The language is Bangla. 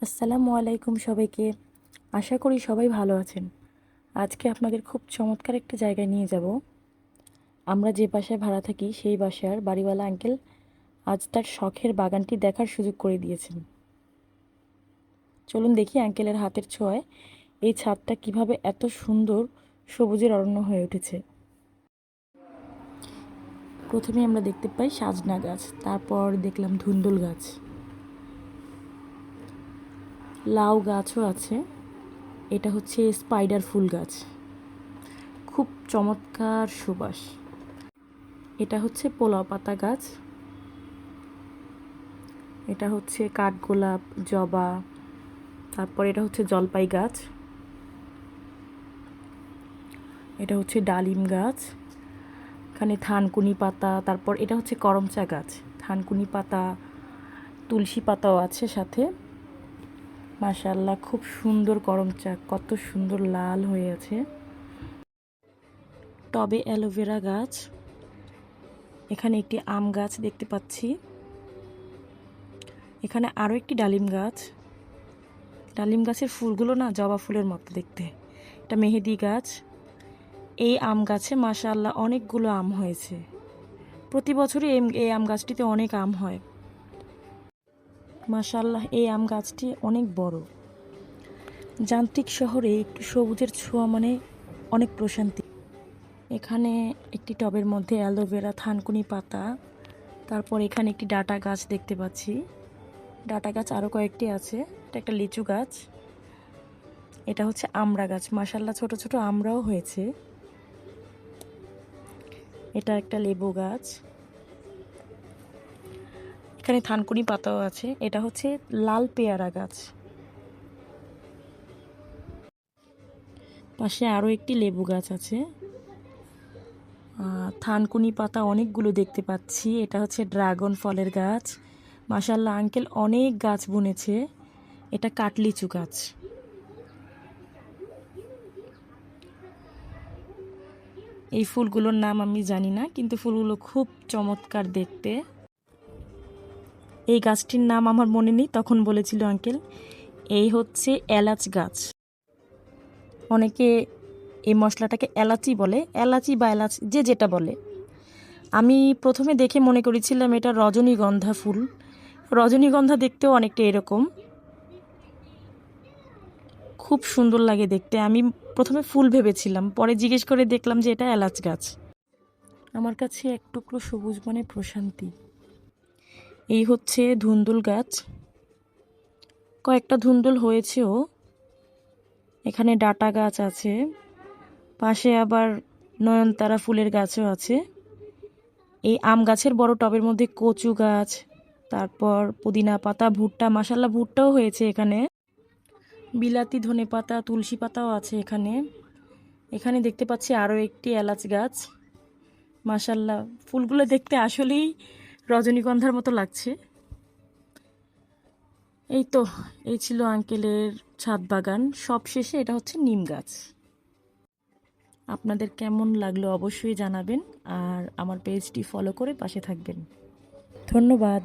আসসালামু আলাইকুম সবাইকে। আশা করি সবাই ভালো আছেন। আজকে আপনাদের খুব চমৎকার একটা জায়গায় নিয়ে যাব। আমরা যে বাসায় ভাড়া থাকি সেই বাসার বাড়িওয়ালা আঙ্কেল আজ তার শখের বাগানটি দেখার সুযোগ করে দিয়েছেন। চলুন দেখি আঙ্কেলের হাতের ছোঁয়ায় এই ছাদটা কিভাবে এত সুন্দর সবুজের অরণ্য হয়ে উঠেছে। প্রথমে আমরা দেখতে পাই সাজনা গাছ, তারপর দেখলাম ধুন্দুল গাছ, লাউ গাছও আছে। এটা হচ্ছে স্পাইডার ফুল গাছ, খুব চমৎকার সুবাস। এটা হচ্ছে পোলাও পাতা গাছ, এটা হচ্ছে কাঠগোলাপ, জবা, তারপর এটা হচ্ছে জলপাই গাছ, এটা হচ্ছে ডালিম গাছ, এখানে থানকুনি পাতা, তারপর এটা হচ্ছে করমচা গাছ, থানকুনি পাতা, তুলসী পাতাও আছে সাথে। মাশাআল্লাহ, খুব সুন্দর করমচা, কত সুন্দর লাল হয়ে আছে। টবে অ্যালোভেরা গাছ, এখানে একটি আম গাছ দেখতে পাচ্ছি, এখানে আরও একটি ডালিম গাছ। ডালিম গাছের ফুলগুলো না জবা ফুলের মতো দেখতে। এটা মেহেদি গাছ। এই আম গাছে মাশাআল্লাহ অনেকগুলো আম হয়েছে। প্রতি বছরই এই আম গাছটিতে অনেক আম হয়। মাশাআল্লাহ, এই আম গাছটি অনেক বড়। যান্ত্রিক শহরে একটু সবুজের ছোঁয়া মানে অনেক প্রশান্তি। এখানে একটি টবের মধ্যে অ্যালোভেরা, থানকুনি পাতা, তারপর এখানে একটি ডাটা গাছ দেখতে পাচ্ছি। ডাটা গাছ আরও কয়েকটি আছে। এটা একটা লিচু গাছ, এটা হচ্ছে আমড়া গাছ। মাশাআল্লাহ, ছোট ছোট আমড়াও হয়েছে। এটা একটা লেবু গাছ, এখানে থানকুনি পাতাও আছে। এটা হচ্ছে লাল পেয়ারা গাছ, পাশে আরও একটি লেবু গাছ আছে। থানকুনি পাতা অনেকগুলো দেখতে পাচ্ছি। এটা হচ্ছে ড্রাগন ফলের গাছ। মাশাআল্লাহ, আঙ্কেল অনেক গাছ বুনেছে। এটা কাটলিচু গাছ। এই ফুলগুলোর নাম আমি জানি না, কিন্তু ফুলগুলো খুব চমৎকার দেখতে। এই গাছটির নাম আমার মনে নেই, তখন বলেছিল আঙ্কেল। এই হচ্ছে এলাচ গাছ। অনেকে এই মশলাটাকে এলাচি বলে, এলাচি বা এলাচ যে যেটা বলে। আমি প্রথমে দেখে মনে করেছিলাম এটা রজনীগন্ধা ফুল। রজনীগন্ধা দেখতেও অনেকটা এরকম, খুব সুন্দর লাগে দেখতে। আমি প্রথমে ফুল ভেবেছিলাম, পরে জিজ্ঞেস করে দেখলাম যে এটা এলাচ গাছ। আমার কাছে এক টুকরো সবুজ মানে প্রশান্তি। এই হচ্ছে ধুন্দুল গাছ, কয়েকটা ধুন্দুল হয়েছেও। এখানে ডাটা গাছ আছে, পাশে আবার নয়নতারা ফুলের গাছও আছে। এই আম গাছের বড় টবের মধ্যে কচু গাছ, তারপর পুদিনা পাতা, ভুট্টা, মাশাআল্লাহ ভুট্টাও হয়েছে এখানে। বিলাতি ধনেপাতা, তুলসী পাতাও আছে এখানে। এখানে দেখতে পাচ্ছি আরও একটি এলাচ গাছ। মাশাআল্লাহ, ফুলগুলো দেখতে আসলেই রজনীগন্ধার মতো লাগছে। এই তো, এই ছিল আঙ্কেলের ছাদ বাগান। সব শেষে এটা হচ্ছে নিম গাছ। আপনাদের কেমন লাগলো অবশ্যই জানাবেন, আর আমার পেজটি ফলো করে পাশে থাকবেন। ধন্যবাদ।